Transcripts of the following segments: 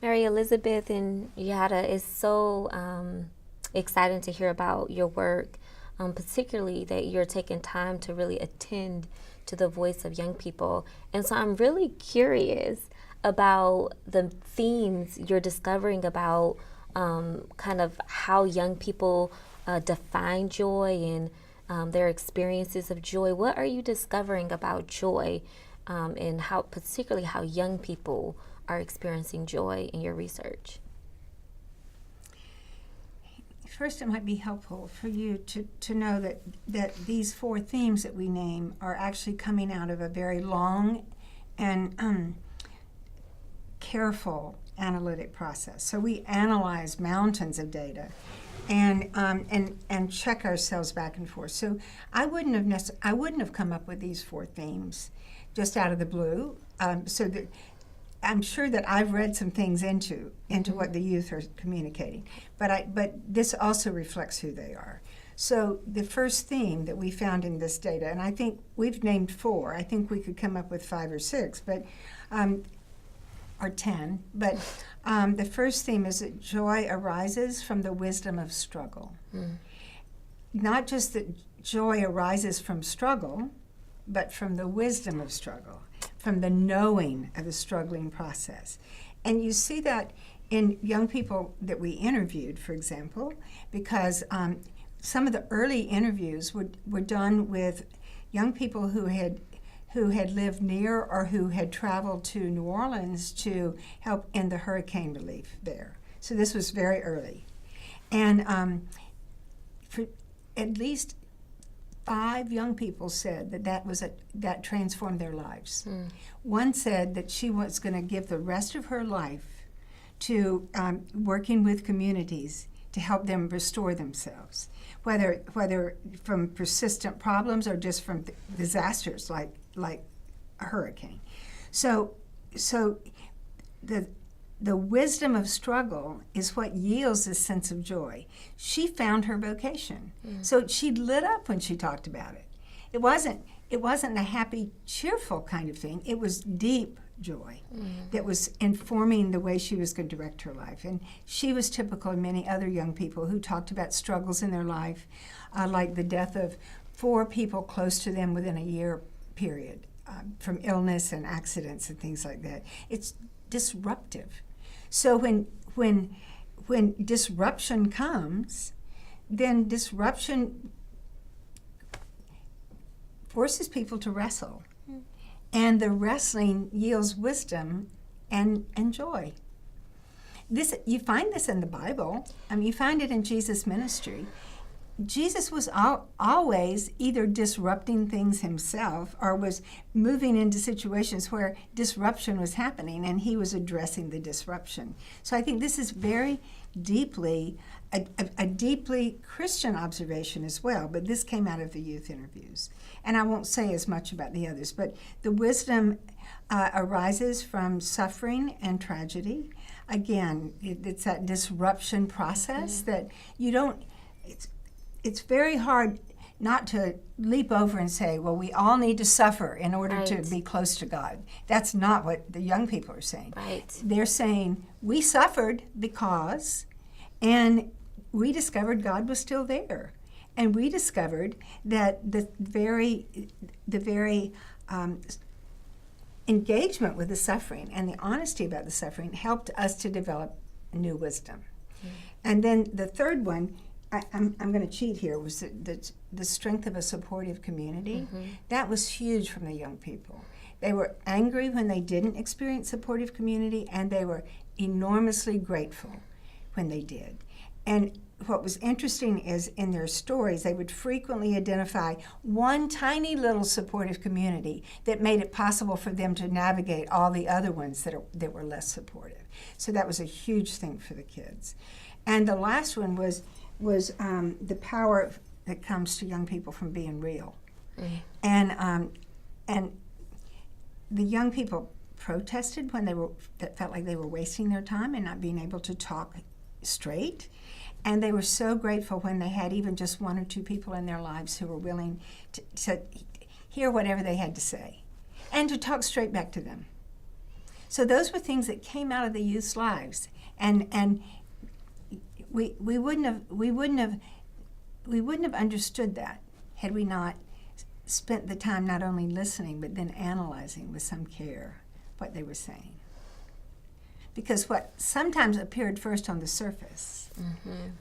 Mary Elizabeth and Yara, is so exciting to hear about your work, particularly that you're taking time to really attend to the voice of young people. And so I'm really curious about the themes you're discovering about kind of how young people define joy and their experiences of joy. What are you discovering about joy and how, particularly how young people are experiencing joy in your research? First, it might be helpful for you to know that these four themes that we name are actually coming out of a very long and careful analytic process. So we analyze mountains of data and check ourselves back and forth. So I wouldn't have come up with these four themes just out of the blue. So that I'm sure that I've read some things into what the youth are communicating, but this also reflects who they are. So the first theme that we found in this data, and I think we've named four. I think we could come up with 5 or 6, but or 10. But the first theme is that joy arises from the wisdom of struggle. Not just that joy arises from struggle, but from the wisdom of struggle, from the knowing of the struggling process. And you see that in young people that we interviewed, for example, because some of the early interviews were done with young people who had lived near or who had traveled to New Orleans to help in the hurricane relief there. So this was very early. And for at least 5 young people said that transformed their lives. One said that she was going to give the rest of her life to working with communities to help them restore themselves, whether from persistent problems or just from disasters like a hurricane. So the wisdom of struggle is what yields this sense of joy. She found her vocation. So she lit up when she talked about it. It wasn't a happy, cheerful kind of thing. It was deep joy that was informing the way she was going to direct her life. And she was typical of many other young people who talked about struggles in their life, like the death of 4 people close to them within a year period, from illness and accidents and things like that. It's disruptive. So when disruption comes, then disruption forces people to wrestle. And the wrestling yields wisdom and joy. You find this in the Bible. You find it in Jesus' ministry. Jesus was always either disrupting things himself or was moving into situations where disruption was happening, and he was addressing the disruption. So I think this is very deeply, a deeply Christian observation as well, but this came out of the youth interviews. And I won't say as much about the others, but the wisdom arises from suffering and tragedy. Again, it's that disruption process that you don't, it's very hard not to leap over and say, well, we all need to suffer in order to be close to God. That's not what the young people are saying. They're saying, we suffered because, and we discovered God was still there. And we discovered that the very engagement with the suffering and the honesty about the suffering helped us to develop new wisdom. And then the third one, I'm going to cheat here, was the strength of a supportive community. That was huge from the young people. They were angry when they didn't experience supportive community, and they were enormously grateful when they did. And what was interesting is in their stories, they would frequently identify one tiny little supportive community that made it possible for them to navigate all the other ones that were less supportive. So that was a huge thing for the kids. And the last one was the power that comes to young people from being real. And the young people protested when that felt like they were wasting their time and not being able to talk straight. And they were so grateful when they had even just 1 or 2 people in their lives who were willing to hear whatever they had to say and to talk straight back to them. So those were things that came out of the youth's lives, and we wouldn't have understood that had we not spent the time not only listening but then analyzing with some care what they were saying. Because what sometimes appeared first on the surface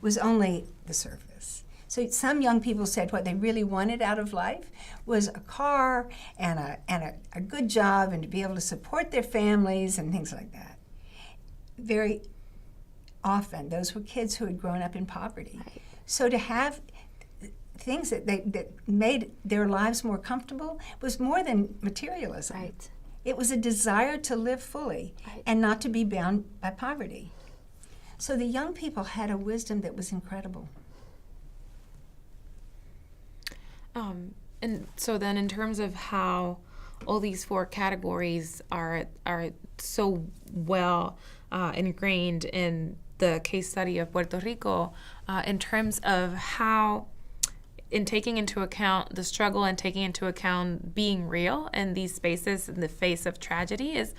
was only the surface. So some young people said what they really wanted out of life was a car and a good job and to be able to support their families and things like that. Very often, those were kids who had grown up in poverty. Right. So to have things that made their lives more comfortable was more than materialism. Right. It was a desire to live fully and not to be bound by poverty. So the young people had a wisdom that was incredible. And so then in terms of how all these 4 categories are so well ingrained in the case study of Puerto Rico, in terms of how, in taking into account the struggle and taking into account being real in these spaces in the face of tragedy, is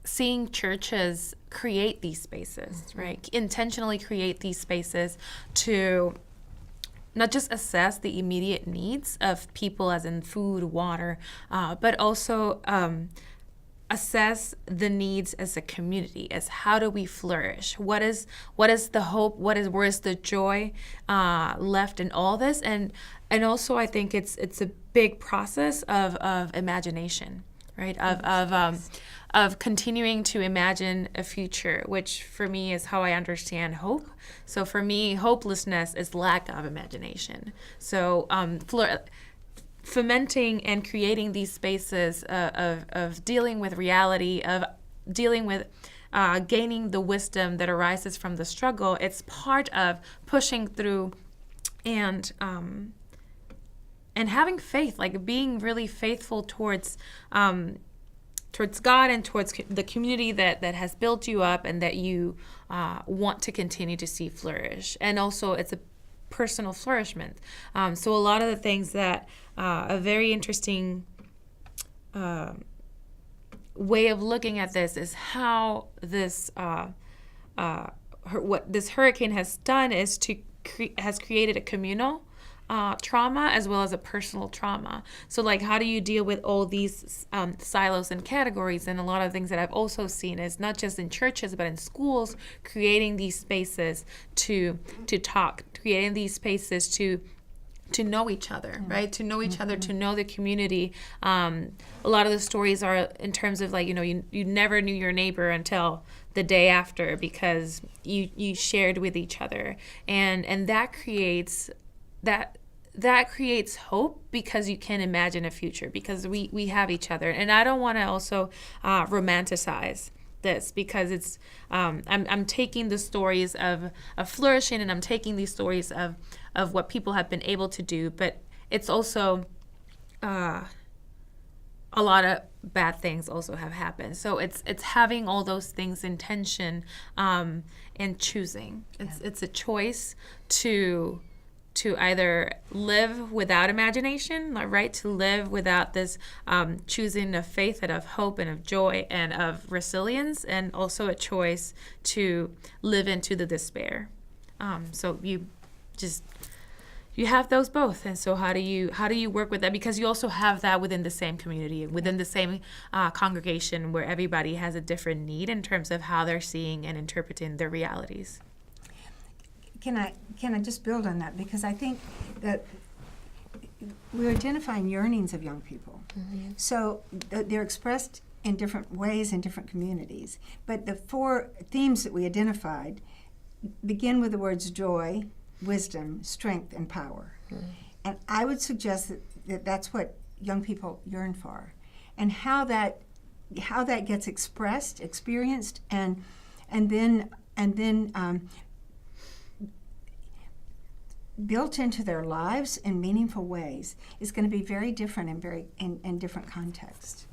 seeing churches create these spaces, right? Intentionally create these spaces to not just assess the immediate needs of people, as in food, water, but also assess the needs as a community, as how do we flourish? What is the hope? Where is the joy left in all this? And also I think it's a big process of imagination, right? Of continuing to imagine a future, which for me is how I understand hope. So for me, hopelessness is lack of imagination. So fomenting and creating these spaces of dealing with reality, of dealing with gaining the wisdom that arises from the struggle, it's part of pushing through and having faith, like being really faithful towards God and towards the community that has built you up and that you want to continue to see flourish. And also it's a personal flourishment. So a lot of the things that a very interesting way of looking at this is how this what this hurricane has done is has created a communal trauma as well as a personal trauma. So like, how do you deal with all these silos and categories? And a lot of things that I've also seen is not just in churches but in schools, creating these spaces to talk, creating these spaces to know each other, right? To know each other, to know the community. A lot of the stories are in terms of like, you never knew your neighbor until the day after because you shared with each other, and that creates hope because you can imagine a future because we have each other. And I don't want to also romanticize this because it's I'm taking the stories of flourishing and I'm taking these stories of what people have been able to do, but it's also a lot of bad things also have happened. So it's having all those things in tension and choosing. It's a choice to either live without imagination, right? To live without this choosing of faith and of hope and of joy and of resilience, and also a choice to live into the despair. So you have those both, and so how do you work with that? Because you also have that within the same community, within the same congregation, where everybody has a different need in terms of how they're seeing and interpreting their realities. Can I just build on that? Because I think that we're identifying yearnings of young people. Mm-hmm. So they're expressed in different ways in different communities. But the 4 themes that we identified begin with the words joy, wisdom, strength, and power. Mm-hmm. And I would suggest that that's what young people yearn for. And how that gets expressed, experienced, and then built into their lives in meaningful ways is going to be very different in different contexts.